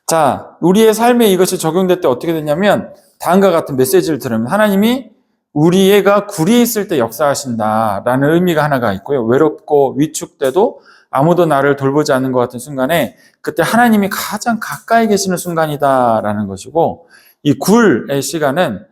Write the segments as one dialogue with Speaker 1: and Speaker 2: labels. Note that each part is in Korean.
Speaker 1: 자, 우리의 삶에 이것이 적용될 때 어떻게 되냐면 다음과 같은 메시지를 들으면 하나님이 우리가 굴이 있을 때 역사하신다라는 의미가 하나가 있고요. 외롭고 위축돼도 아무도 나를 돌보지 않는 것 같은 순간에 그때 하나님이 가장 가까이 계시는 순간이다라는 것이고, 이 굴의 시간은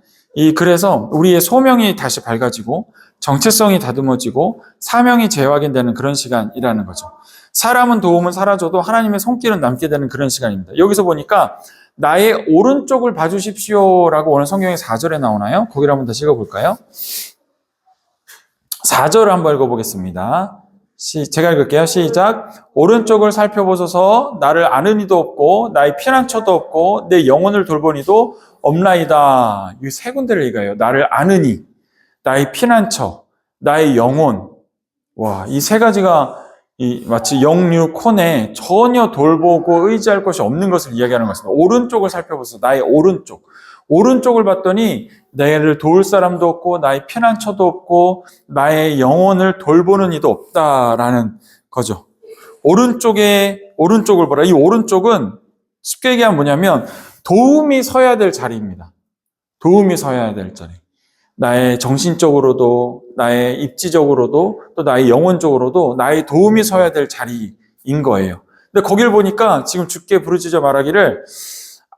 Speaker 1: 그래서 우리의 소명이 다시 밝아지고 정체성이 다듬어지고 사명이 재확인되는 그런 시간이라는 거죠. 사람은 도움은 사라져도 하나님의 손길은 남게 되는 그런 시간입니다. 여기서 보니까 나의 오른쪽을 봐주십시오라고 오늘 성경의 4절에 나오나요? 거기를 한번 다시 읽어볼까요? 4절을 한번 읽어보겠습니다. 제가 읽을게요. 시작. 오른쪽을 살펴보소서. 나를 아는 이도 없고 나의 피난처도 없고 내 영혼을 돌본 이도 없나이다. 이 세 군데를 읽어요. 나를 아는 이, 나의 피난처, 나의 영혼. 와, 이 세 가지가 마치 영유콘에 전혀 돌보고 의지할 것이 없는 것을 이야기하는 것입니다. 오른쪽을 살펴보소. 나의 오른쪽. 오른쪽을 봤더니 나를 도울 사람도 없고 나의 피난처도 없고 나의 영혼을 돌보는 이도 없다라는 거죠. 오른쪽을 보라. 이 오른쪽은 쉽게 얘기하면 뭐냐면 도움이 서야 될 자리입니다. 도움이 서야 될 자리. 나의 정신적으로도 나의 입지적으로도 또 나의 영혼적으로도 나의 도움이 서야 될 자리인 거예요. 근데 거길 보니까 지금 주께 부르짖어 말하기를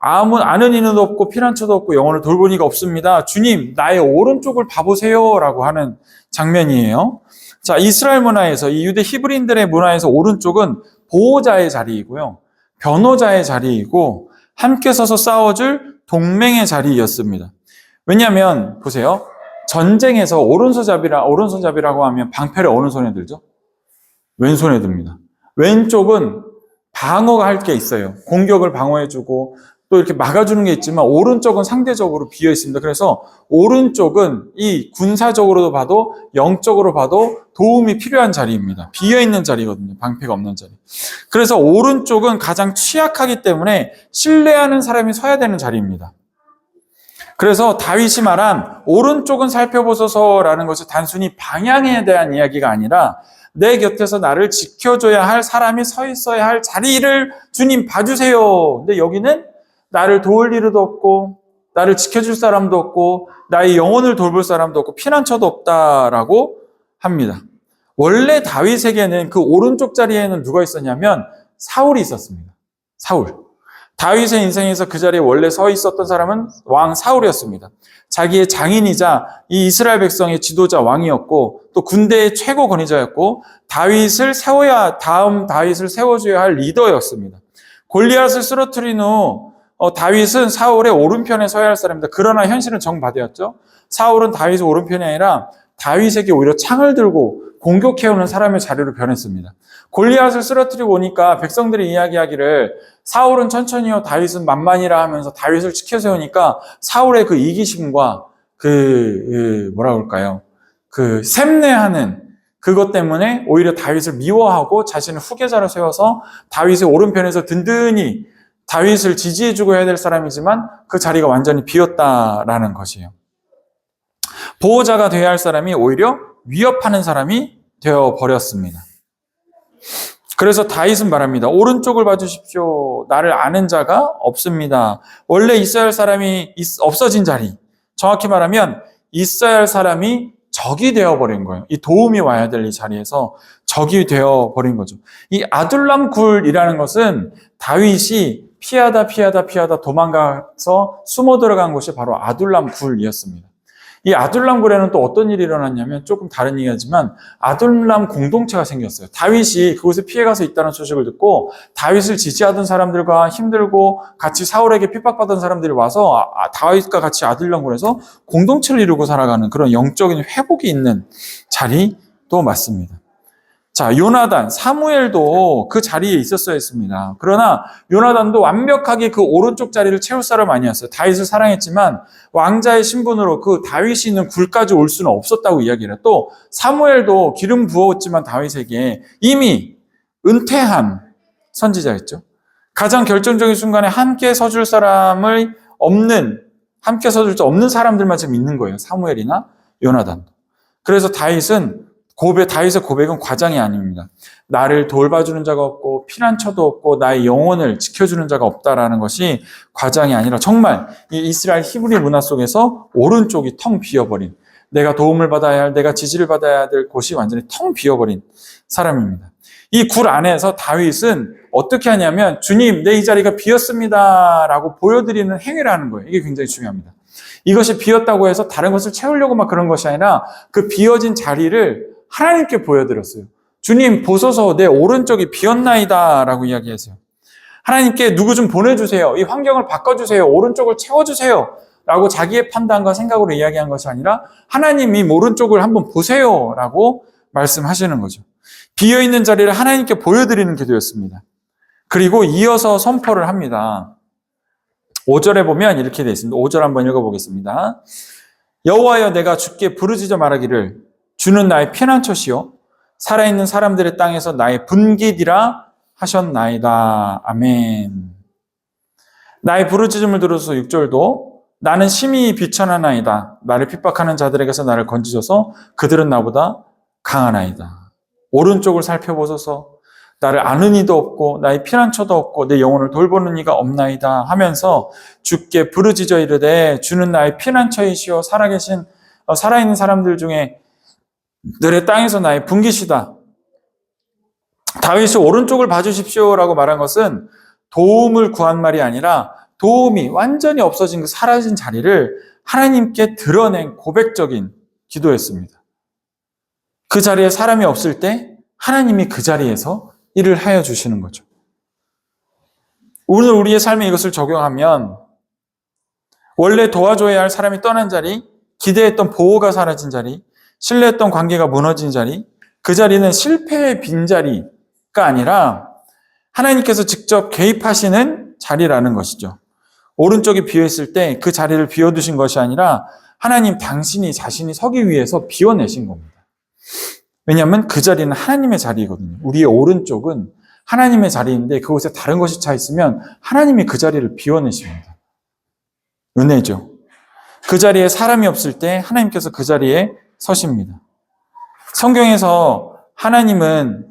Speaker 1: 아는 이는 없고 피난처도 없고 영혼을 돌본 이가 없습니다. 주님, 나의 오른쪽을 봐보세요 라고 하는 장면이에요. 자, 이스라엘 문화에서, 이 유대 히브리인들의 문화에서 오른쪽은 보호자의 자리이고요, 변호자의 자리이고 함께 서서 싸워줄 동맹의 자리였습니다. 왜냐하면 보세요. 전쟁에서 오른손잡이라고 하면 방패를 어느 손에 들죠? 왼손에 듭니다. 왼쪽은 방어가 할 게 있어요. 공격을 방어해주고 또 이렇게 막아주는 게 있지만 오른쪽은 상대적으로 비어 있습니다. 그래서 오른쪽은 이 군사적으로도 봐도 영적으로 봐도 도움이 필요한 자리입니다. 비어 있는 자리거든요. 방패가 없는 자리. 그래서 오른쪽은 가장 취약하기 때문에 신뢰하는 사람이 서야 되는 자리입니다. 그래서 다윗이 말한 오른쪽은 살펴보소서라는 것이 단순히 방향에 대한 이야기가 아니라 내 곁에서 나를 지켜줘야 할 사람이 서 있어야 할 자리를 주님 봐주세요. 근데 여기는 나를 도울 일도 없고 나를 지켜줄 사람도 없고 나의 영혼을 돌볼 사람도 없고 피난처도 없다라고 합니다. 원래 다윗에게는 그 오른쪽 자리에는 누가 있었냐면 사울이 있었습니다. 사울. 다윗의 인생에서 그 자리에 원래 서 있었던 사람은 왕 사울이었습니다. 자기의 장인이자 이 이스라엘 백성의 지도자 왕이었고 또 군대의 최고 권위자였고 다음 다윗을 세워줘야 할 리더였습니다. 골리앗을 쓰러뜨린 후 다윗은 사울의 오른편에 서야 할 사람입니다. 그러나 현실은 정반대였죠. 사울은 다윗의 오른편이 아니라 다윗에게 오히려 창을 들고 공격해오는 사람의 자리로 변했습니다. 골리앗을 쓰러뜨리고 오니까 백성들이 이야기하기를 사울은 천천히요 다윗은 만만이라 하면서 다윗을 지켜세우니까 사울의 그 이기심과 그 샘내하는 그것 때문에 오히려 다윗을 미워하고 자신을 후계자로 세워서 다윗의 오른편에서 든든히 다윗을 지지해주고 해야 될 사람이지만 그 자리가 완전히 비었다라는 것이에요. 보호자가 되어야 할 사람이 오히려 위협하는 사람이 되어버렸습니다. 그래서 다윗은 말합니다. 오른쪽을 봐주십시오. 나를 아는 자가 없습니다. 원래 있어야 할 사람이 없어진 자리. 정확히 말하면 있어야 할 사람이 적이 되어버린 거예요. 이 도움이 와야 될 이 자리에서 적이 되어버린 거죠. 이 아둘람 굴이라는 것은 다윗이 피하다 도망가서 숨어 들어간 곳이 바로 아둘람 굴이었습니다. 이 아둘람 굴에는 또 어떤 일이 일어났냐면 조금 다른 얘기하지만 아둘람 공동체가 생겼어요. 다윗이 그곳에 피해가서 있다는 소식을 듣고 다윗을 지지하던 사람들과 힘들고 같이 사울에게 핍박받던 사람들이 와서 다윗과 같이 아둘람 굴에서 공동체를 이루고 살아가는 그런 영적인 회복이 있는 자리도 맞습니다. 자, 요나단, 사무엘도 그 자리에 있었어야 했습니다. 그러나 요나단도 완벽하게 그 오른쪽 자리를 채울 사람 아니었어요. 다윗을 사랑했지만 왕자의 신분으로 그 다윗이 있는 굴까지 올 수는 없었다고 이야기를 해요. 또 사무엘도 기름 부었지만 다윗에게 이미 은퇴한 선지자였죠. 가장 결정적인 순간에 함께 서줄 사람을 함께 서줄 수 없는 사람들만 지금 있는 거예요. 사무엘이나 요나단도. 그래서 다윗은 다윗의 고백은 과장이 아닙니다. 나를 돌봐주는 자가 없고 피난처도 없고 나의 영혼을 지켜주는 자가 없다라는 것이 과장이 아니라 정말 이 이스라엘 히브리 문화 속에서 오른쪽이 텅 비어버린, 내가 도움을 받아야 할, 내가 지지를 받아야 될 곳이 완전히 텅 비어버린 사람입니다. 이 굴 안에서 다윗은 어떻게 하냐면 주님, 내 이 자리가 비었습니다 라고 보여드리는 행위를 하는 거예요. 이게 굉장히 중요합니다. 이것이 비었다고 해서 다른 것을 채우려고 막 그런 것이 아니라 그 비어진 자리를 하나님께 보여드렸어요. 주님 보소서 내 오른쪽이 비었나이다 라고 이야기하세요. 하나님께 누구 좀 보내주세요. 이 환경을 바꿔주세요. 오른쪽을 채워주세요 라고 자기의 판단과 생각으로 이야기한 것이 아니라 하나님이 오른쪽을 한번 보세요 라고 말씀하시는 거죠. 비어있는 자리를 하나님께 보여드리는 기도였습니다. 그리고 이어서 선포를 합니다. 5절에 보면 이렇게 되어 있습니다. 5절 한번 읽어보겠습니다. 여호와여 내가 주께 부르짖어 말하기를 주는 나의 피난처시요 살아있는 사람들의 땅에서 나의 분깃이라 하셨나이다. 아멘. 나의 부르짖음을 들어서 6절도 나는 심히 비천하나이다. 나를 핍박하는 자들에게서 나를 건지셔서 그들은 나보다 강하나이다. 오른쪽을 살펴보소서. 나를 아는 이도 없고 나의 피난처도 없고 내 영혼을 돌보는 이가 없나이다 하면서 주께 부르짖어 이르되 주는 나의 피난처이시오 살아있는 사람들 중에 너의 땅에서 나의 분깃이다. 다윗이 오른쪽을 봐주십시오라고 말한 것은 도움을 구한 말이 아니라 도움이 완전히 없어진 그 사라진 자리를 하나님께 드러낸 고백적인 기도였습니다. 그 자리에 사람이 없을 때 하나님이 그 자리에서 일을 하여 주시는 거죠. 오늘 우리의 삶에 이것을 적용하면 원래 도와줘야 할 사람이 떠난 자리, 기대했던 보호가 사라진 자리, 신뢰했던 관계가 무너진 자리, 그 자리는 실패의 빈자리가 아니라 하나님께서 직접 개입하시는 자리라는 것이죠. 오른쪽이 비어있을 때 그 자리를 비워두신 것이 아니라 하나님 당신이 자신이 서기 위해서 비워내신 겁니다. 왜냐하면 그 자리는 하나님의 자리거든요. 우리의 오른쪽은 하나님의 자리인데 그곳에 다른 것이 차 있으면 하나님이 그 자리를 비워내십니다. 은혜죠. 그 자리에 사람이 없을 때 하나님께서 그 자리에 서십니다. 성경에서 하나님은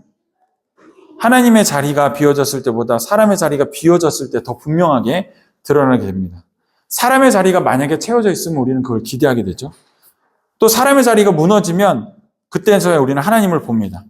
Speaker 1: 하나님의 자리가 비워졌을 때보다 사람의 자리가 비워졌을 때 더 분명하게 드러나게 됩니다. 사람의 자리가 만약에 채워져 있으면 우리는 그걸 기대하게 되죠. 또 사람의 자리가 무너지면 그때서야 우리는 하나님을 봅니다.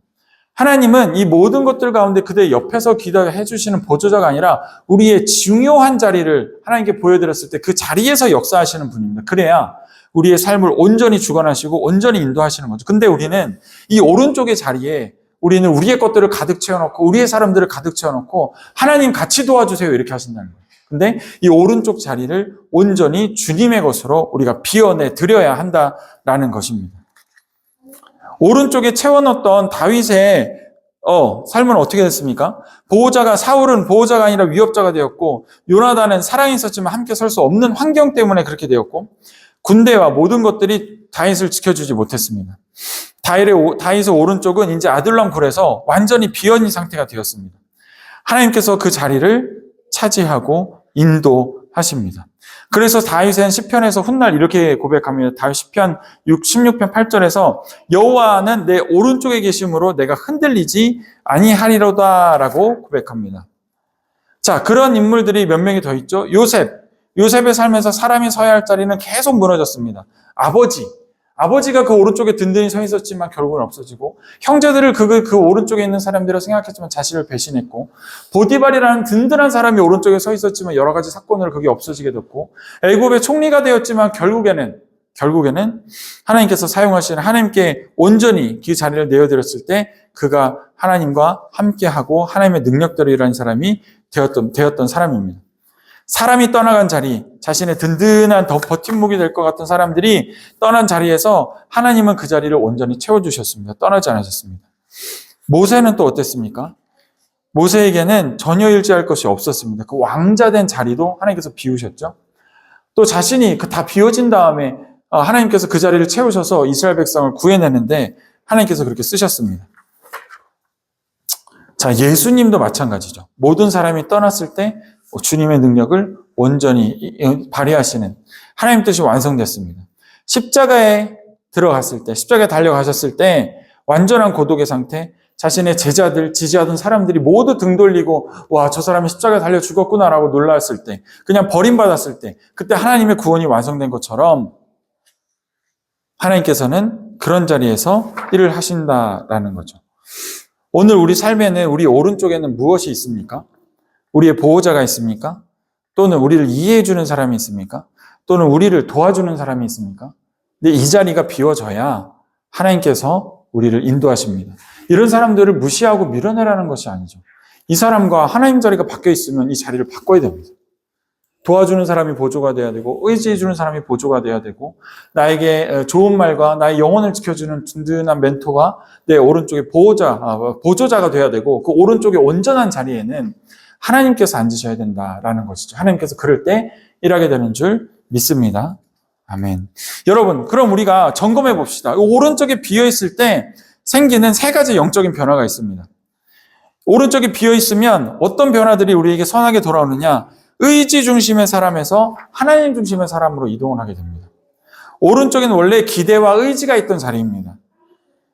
Speaker 1: 하나님은 이 모든 것들 가운데 그대 옆에서 기도해 주시는 보조자가 아니라 우리의 중요한 자리를 하나님께 보여드렸을 때 그 자리에서 역사하시는 분입니다. 그래야 우리의 삶을 온전히 주관하시고 온전히 인도하시는 거죠. 근데 우리는 이 오른쪽의 자리에 우리는 우리의 것들을 가득 채워놓고 우리의 사람들을 가득 채워놓고 하나님 같이 도와주세요 이렇게 하신다는 거예요. 근데 이 오른쪽 자리를 온전히 주님의 것으로 우리가 비워내 드려야 한다라는 것입니다. 오른쪽에 채워넣었던 다윗의 삶은 어떻게 됐습니까? 사울은 보호자가 아니라 위협자가 되었고 오나단은 사랑이 있었지만 함께 설 수 없는 환경 때문에 그렇게 되었고 군대와 모든 것들이 다윗을 지켜주지 못했습니다. 다윗의 오른쪽은 이제 아둘람 굴에서 완전히 비어있는 상태가 되었습니다. 하나님께서 그 자리를 차지하고 인도하십니다. 그래서 다윗은 시편에서 훗날 이렇게 고백합니다. 다윗 시편 16편 8절에서 여호와는 내 오른쪽에 계심으로 내가 흔들리지 아니하리로다라고 고백합니다. 자, 그런 인물들이 몇 명이 더 있죠. 요셉의 삶에서 사람이 서야 할 자리는 계속 무너졌습니다. 아버지가 그 오른쪽에 든든히 서 있었지만 결국은 없어지고 형제들을 그 오른쪽에 있는 사람들을 생각했지만 자신을 배신했고 보디발이라는 든든한 사람이 오른쪽에 서 있었지만 여러 가지 사건으로 그게 없어지게 됐고 애굽의 총리가 되었지만 결국에는 하나님께서 사용하시는 하나님께 온전히 그 자리를 내어드렸을 때 그가 하나님과 함께하고 하나님의 능력대로 일하는 사람이 되었던 사람입니다. 사람이 떠나간 자리, 자신의 든든한 더 버팀목이 될 것 같은 사람들이 떠난 자리에서 하나님은 그 자리를 온전히 채워주셨습니다. 떠나지 않으셨습니다. 모세는 또 어땠습니까? 모세에게는 전혀 일치할 것이 없었습니다. 그 왕자된 자리도 하나님께서 비우셨죠. 또 자신이 다 비워진 다음에 하나님께서 그 자리를 채우셔서 이스라엘 백성을 구해내는데 하나님께서 그렇게 쓰셨습니다. 자, 예수님도 마찬가지죠. 모든 사람이 떠났을 때 주님의 능력을 온전히 발휘하시는 하나님 뜻이 완성됐습니다. 십자가에 달려가셨을 때 완전한 고독의 상태, 자신의 제자들, 지지하던 사람들이 모두 등 돌리고 와, 저 사람이 십자가에 달려 죽었구나라고 놀랐을 때, 그냥 버림받았을 때, 그때 하나님의 구원이 완성된 것처럼 하나님께서는 그런 자리에서 일을 하신다라는 거죠. 오늘 우리 삶에는 우리 오른쪽에는 무엇이 있습니까? 우리의 보호자가 있습니까? 또는 우리를 이해해 주는 사람이 있습니까? 또는 우리를 도와주는 사람이 있습니까? 근데 이 자리가 비워져야 하나님께서 우리를 인도하십니다. 이런 사람들을 무시하고 밀어내라는 것이 아니죠. 이 사람과 하나님 자리가 바뀌어 있으면 이 자리를 바꿔야 됩니다. 도와주는 사람이 보조가 돼야 되고, 의지해 주는 사람이 보조가 돼야 되고, 나에게 좋은 말과 나의 영혼을 지켜주는 든든한 멘토가 내 오른쪽에 보조자가 돼야 되고, 그 오른쪽에 온전한 자리에는 하나님께서 앉으셔야 된다라는 것이죠. 하나님께서 그럴 때 일하게 되는 줄 믿습니다. 아멘. 여러분, 그럼 우리가 점검해 봅시다. 오른쪽에 비어 있을 때 생기는 세 가지 영적인 변화가 있습니다. 오른쪽이 비어 있으면 어떤 변화들이 우리에게 선하게 돌아오느냐? 의지 중심의 사람에서 하나님 중심의 사람으로 이동을 하게 됩니다. 오른쪽에는 원래 기대와 의지가 있던 자리입니다.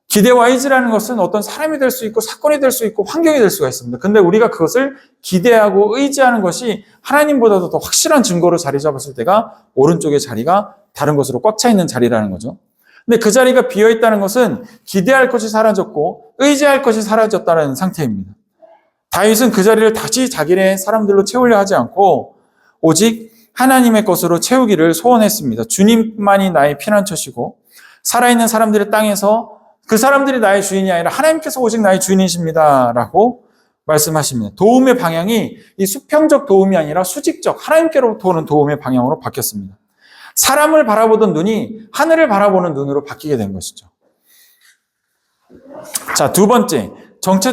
Speaker 1: 기대와 의지라는 것은 어떤 사람이 될 수 있고 사건이 될 수 있고 환경이 될 수가 있습니다. 근데 우리가 그것을 기대하고 의지하는 것이 하나님보다도 더 확실한 증거로 자리 잡았을 때가 오른쪽의 자리가 다른 것으로 꽉 차 있는 자리라는 거죠. 근데 그 자리가 비어 있다는 것은 기대할 것이 사라졌고 의지할 것이 사라졌다는 상태입니다. 다윗은 그 자리를 다시 자기네 사람들로 채우려 하지 않고 오직 하나님의 것으로 채우기를 소원했습니다. 주님만이 나의 피난처시고 살아있는 사람들의 땅에서 그 사람들이 나의 주인이 아니라 하나님께서 오직 나의 주인이십니다 라고 말씀하십니다. 도움의 방향이 이 수평적 도움이 아니라 수직적 하나님께로부터 오는 도움의 방향으로 바뀌었습니다. 사람을 바라보던 눈이 하늘을 바라보는 눈으로 바뀌게 된 것이죠. 자, 두 번째,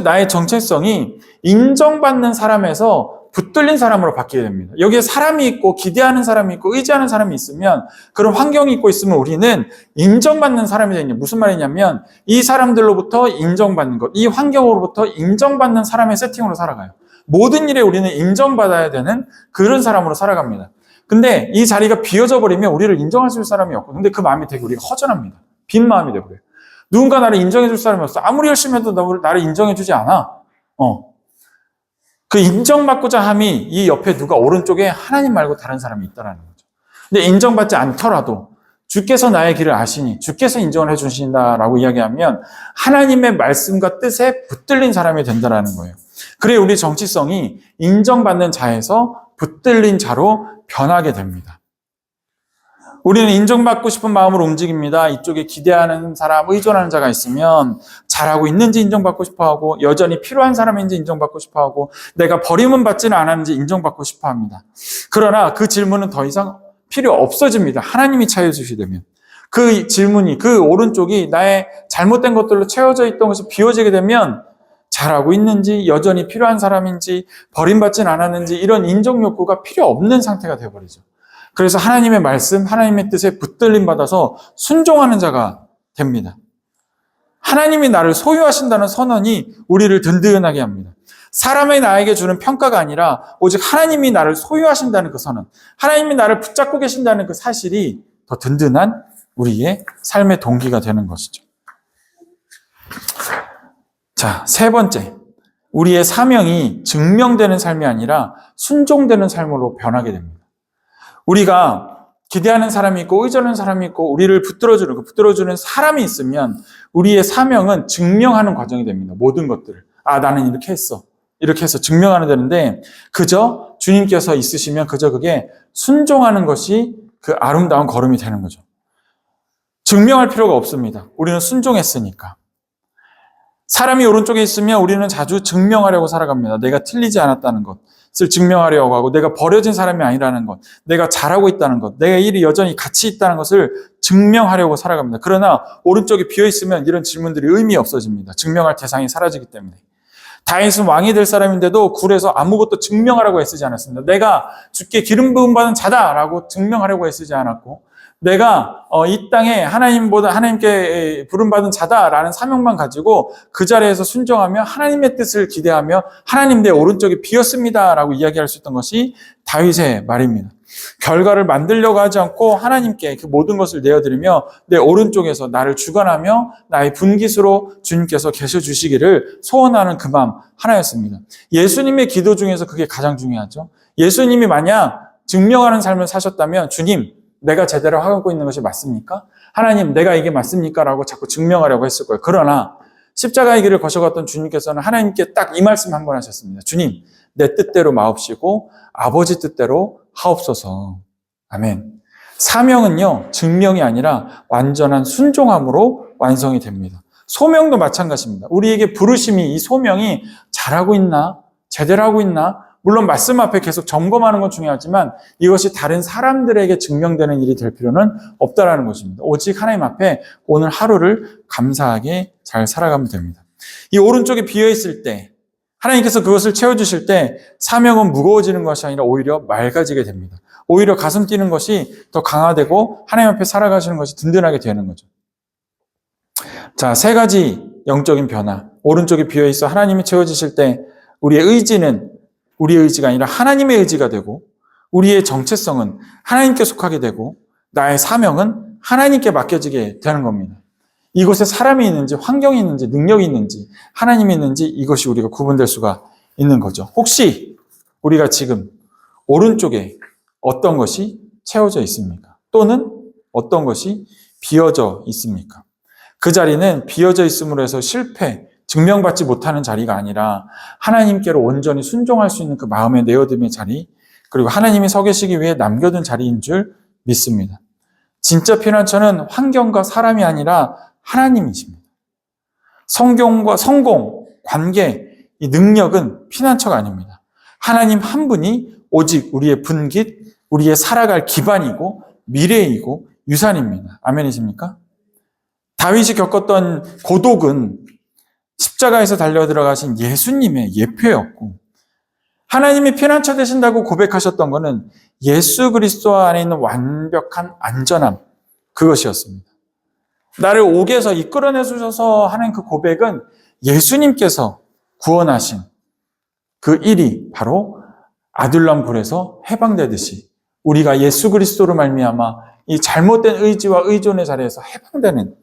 Speaker 1: 나의 정체성이 인정받는 사람에서 붙들린 사람으로 바뀌게 됩니다. 여기에 사람이 있고 기대하는 사람이 있고 의지하는 사람이 있으면 그런 환경이 있고 있으면 우리는 인정받는 사람이 되는 게 무슨 말이냐면 이 사람들로부터 인정받는 것, 이 환경으로부터 인정받는 사람의 세팅으로 살아가요. 모든 일에 우리는 인정받아야 되는 그런 사람으로 살아갑니다. 근데 이 자리가 비어져 버리면 우리를 인정해 줄 사람이 없고 근데 그 마음이 되게 우리가 허전합니다. 빈 마음이 되버려요. 누군가 나를 인정해 줄 사람이 없어. 아무리 열심히 해도 나를 인정해 주지 않아. 그 인정받고자 함이 이 옆에 누가 오른쪽에 하나님 말고 다른 사람이 있다는 거죠. 근데 인정받지 않더라도 주께서 나의 길을 아시니 주께서 인정을 해주신다라고 이야기하면 하나님의 말씀과 뜻에 붙들린 사람이 된다는 거예요. 그래 우리 정체성이 인정받는 자에서 붙들린 자로 변하게 됩니다. 우리는 인정받고 싶은 마음으로 움직입니다. 이쪽에 기대하는 사람, 의존하는 자가 있으면 잘하고 있는지 인정받고 싶어하고 여전히 필요한 사람인지 인정받고 싶어하고 내가 버림은 받지는 않았는지 인정받고 싶어합니다. 그러나 그 질문은 더 이상 필요 없어집니다. 하나님이 차여주시게 되면. 그 질문이, 그 오른쪽이 나의 잘못된 것들로 채워져 있던 것이 비워지게 되면 잘하고 있는지 여전히 필요한 사람인지 버림받지는 않았는지 이런 인정 욕구가 필요 없는 상태가 되어버리죠. 그래서 하나님의 말씀, 하나님의 뜻에 붙들림 받아서 순종하는 자가 됩니다. 하나님이 나를 소유하신다는 선언이 우리를 든든하게 합니다. 사람이 나에게 주는 평가가 아니라 오직 하나님이 나를 소유하신다는 그 선언, 하나님이 나를 붙잡고 계신다는 그 사실이 더 든든한 우리의 삶의 동기가 되는 것이죠. 자, 세 번째, 우리의 사명이 증명되는 삶이 아니라 순종되는 삶으로 변하게 됩니다. 우리가 기대하는 사람이 있고 의존하는 사람이 있고 우리를 붙들어주는 사람이 있으면 우리의 사명은 증명하는 과정이 됩니다. 모든 것들을. 나는 이렇게 했어. 이렇게 해서 증명하는 되는데 그저 주님께서 있으시면 그저 그게 순종하는 것이 그 아름다운 걸음이 되는 거죠. 증명할 필요가 없습니다. 우리는 순종했으니까. 사람이 오른쪽에 있으면 우리는 자주 증명하려고 살아갑니다. 내가 틀리지 않았다는 것을 증명하려고 하고 내가 버려진 사람이 아니라는 것, 내가 잘하고 있다는 것, 내 일이 여전히 가치 있다는 것을 증명하려고 살아갑니다. 그러나 오른쪽에 비어있으면 이런 질문들이 의미 없어집니다. 증명할 대상이 사라지기 때문에. 다윗은 왕이 될 사람인데도 굴에서 아무것도 증명하라고 애쓰지 않았습니다. 내가 주께 기름 부음 받은 자다라고 증명하려고 애쓰지 않았고 내가 이 땅에 하나님께 부름받은 자다라는 사명만 가지고 그 자리에서 순종하며 하나님의 뜻을 기대하며 하나님 내 오른쪽이 비었습니다라고 이야기할 수 있던 것이 다윗의 말입니다. 결과를 만들려고 하지 않고 하나님께 그 모든 것을 내어드리며 내 오른쪽에서 나를 주관하며 나의 분깃으로 주님께서 계셔주시기를 소원하는 그 마음 하나였습니다. 예수님의 기도 중에서 그게 가장 중요하죠. 예수님이 만약 증명하는 삶을 사셨다면 주님, 내가 제대로 하고 있는 것이 맞습니까? 하나님, 내가 이게 맞습니까? 라고 자꾸 증명하려고 했을 거예요. 그러나 십자가의 길을 거셔갔던 주님께서는 하나님께 딱 이 말씀 한 번 하셨습니다. 주님, 내 뜻대로 마옵시고 아버지 뜻대로 하옵소서. 아멘. 사명은요, 증명이 아니라 완전한 순종함으로 완성이 됩니다. 소명도 마찬가지입니다. 우리에게 부르심이, 이 소명이 잘하고 있나? 제대로 하고 있나? 물론 말씀 앞에 계속 점검하는 건 중요하지만 이것이 다른 사람들에게 증명되는 일이 될 필요는 없다라는 것입니다. 오직 하나님 앞에 오늘 하루를 감사하게 잘 살아가면 됩니다. 이 오른쪽이 비어있을 때 하나님께서 그것을 채워주실 때 사명은 무거워지는 것이 아니라 오히려 맑아지게 됩니다. 오히려 가슴 뛰는 것이 더 강화되고 하나님 앞에 살아가시는 것이 든든하게 되는 거죠. 자, 세 가지 영적인 변화. 오른쪽이 비어있어 하나님이 채워주실 때 우리의 의지는 우리의 의지가 아니라 하나님의 의지가 되고 우리의 정체성은 하나님께 속하게 되고 나의 사명은 하나님께 맡겨지게 되는 겁니다. 이곳에 사람이 있는지 환경이 있는지 능력이 있는지 하나님이 있는지 이것이 우리가 구분될 수가 있는 거죠. 혹시 우리가 지금 오른쪽에 어떤 것이 채워져 있습니까? 또는 어떤 것이 비어져 있습니까? 그 자리는 비어져 있음으로 해서 실패, 증명받지 못하는 자리가 아니라 하나님께로 온전히 순종할 수 있는 그 마음의 내어둠의 자리, 그리고 하나님이 서 계시기 위해 남겨둔 자리인 줄 믿습니다. 진짜 피난처는 환경과 사람이 아니라 하나님이십니다. 성공, 관계, 이 능력은 피난처가 아닙니다. 하나님 한 분이 오직 우리의 분깃, 우리의 살아갈 기반이고 미래이고 유산입니다. 아멘이십니까? 다윗이 겪었던 고독은 십자가에서 달려 들어가신 예수님의 예표였고 하나님이 피난처 되신다고 고백하셨던 것은 예수 그리스도 안에 있는 완벽한 안전함, 그것이었습니다. 나를 옥에서 이끌어내 주셔서 하는 그 고백은 예수님께서 구원하신 그 일이 바로 아둘람 굴에서 해방되듯이 우리가 예수 그리스도로 말미암아 이 잘못된 의지와 의존의 자리에서 해방되는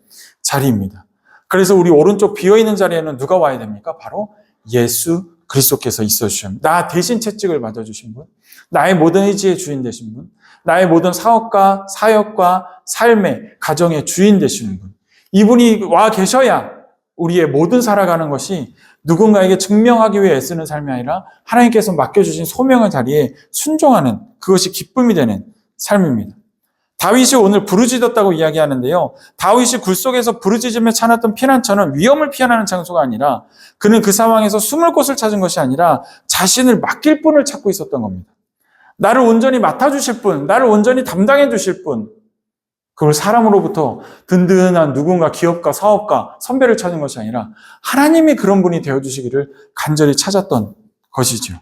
Speaker 1: 자리입니다. 그래서 우리 오른쪽 비어있는 자리에는 누가 와야 됩니까? 바로 예수 그리스도께서 있어주신, 나 대신 채찍을 맞아주신 분, 나의 모든 의지의 주인 되신 분, 나의 모든 사업과 사역과 삶의 가정의 주인 되시는 분, 이분이 와 계셔야 우리의 모든 살아가는 것이 누군가에게 증명하기 위해 애쓰는 삶이 아니라 하나님께서 맡겨주신 소명의 자리에 순종하는, 그것이 기쁨이 되는 삶입니다. 다윗이 오늘 부르짖었다고 이야기하는데요. 다윗이 굴 속에서 부르짖으며 찾았던 피난처는 위험을 피하는 장소가 아니라 그는 그 상황에서 숨을 곳을 찾은 것이 아니라 자신을 맡길 분을 찾고 있었던 겁니다. 나를 온전히 맡아주실 분, 나를 온전히 담당해 주실 분, 그걸 사람으로부터 든든한 누군가 기업가, 사업가, 선배를 찾은 것이 아니라 하나님이 그런 분이 되어주시기를 간절히 찾았던 것이죠.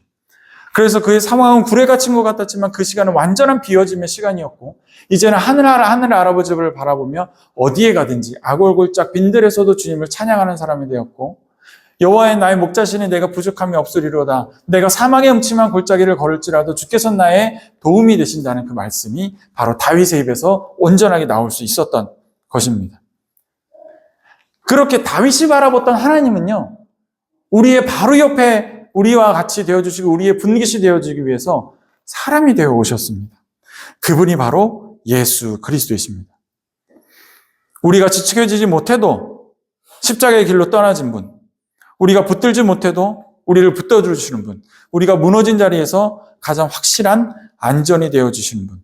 Speaker 1: 그래서 그의 상황은 굴에 갇힌 것 같았지만 그 시간은 완전한 비어짐의 시간이었고 이제는 하늘 아버지를 바라보며 어디에 가든지 아골골짝 빈들에서도 주님을 찬양하는 사람이 되었고 여호와의 나의 목자시니 내가 부족함이 없으리로다. 내가 사막의 음침한 골짜기를 걸을지라도 주께서 나의 도움이 되신다는 그 말씀이 바로 다윗의 입에서 온전하게 나올 수 있었던 것입니다. 그렇게 다윗이 바라봤던 하나님은요, 우리의 바로 옆에 우리와 같이 되어주시고 우리의 분깃이 되어주기 위해서 사람이 되어 오셨습니다. 그분이 바로 예수 그리스도이십니다. 우리가 지켜지지 못해도 십자가의 길로 떠나진 분, 우리가 붙들지 못해도 우리를 붙들어주시는 분, 우리가 무너진 자리에서 가장 확실한 안전이 되어주시는 분.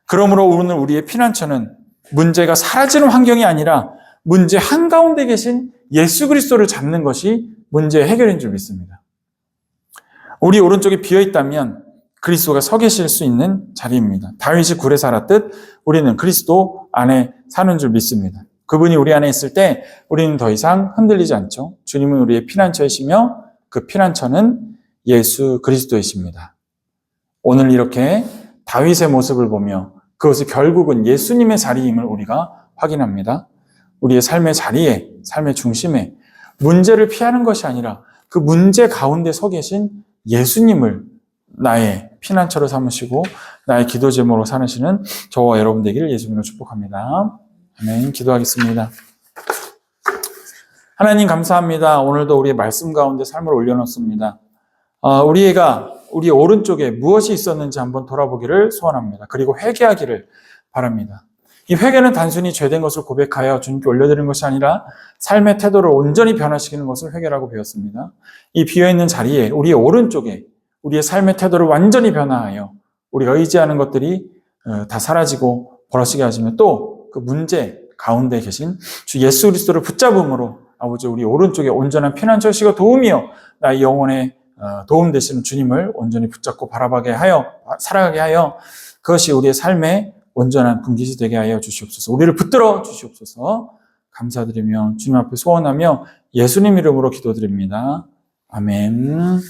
Speaker 1: 그러므로 오늘 우리의 피난처는 문제가 사라지는 환경이 아니라 문제 한가운데 계신 예수 그리스도를 잡는 것이 문제의 해결인 줄 믿습니다. 우리 오른쪽이 비어있다면 그리스도가 서 계실 수 있는 자리입니다. 다윗이 굴에 살았듯 우리는 그리스도 안에 사는 줄 믿습니다. 그분이 우리 안에 있을 때 우리는 더 이상 흔들리지 않죠. 주님은 우리의 피난처이시며 그 피난처는 예수 그리스도이십니다. 오늘 이렇게 다윗의 모습을 보며 그것이 결국은 예수님의 자리임을 우리가 확인합니다. 우리의 삶의 자리에, 삶의 중심에 문제를 피하는 것이 아니라 그 문제 가운데 서 계신 예수님을 나의 피난처로 삼으시고 나의 기도 제목으로 삼으시는 저와 여러분 되기를 예수님으로 축복합니다. 아멘. 기도하겠습니다. 하나님 감사합니다. 오늘도 우리의 말씀 가운데 삶을 올려놓습니다. 우리가 우리 오른쪽에 무엇이 있었는지 한번 돌아보기를 소원합니다. 그리고 회개하기를 바랍니다. 이 회개는 단순히 죄된 것을 고백하여 주님께 올려드리는 것이 아니라 삶의 태도를 온전히 변화시키는 것을 회개라고 배웠습니다. 이 비어있는 자리에 우리의 오른쪽에 우리의 삶의 태도를 완전히 변화하여 우리가 의지하는 것들이 다 사라지고 벌어지게 하시며 또 그 문제 가운데 계신 주 예수 그리스도를 붙잡음으로 아버지 우리 오른쪽에 온전한 피난처시고 도움이요 나의 영혼에 도움 되시는 주님을 온전히 붙잡고 바라보게 하여 살아가게 하여 그것이 우리의 삶의 온전한 분깃이 되게 하여 주시옵소서. 우리를 붙들어 주시옵소서. 감사드리며 주님 앞에 소원하며 예수님 이름으로 기도드립니다. 아멘.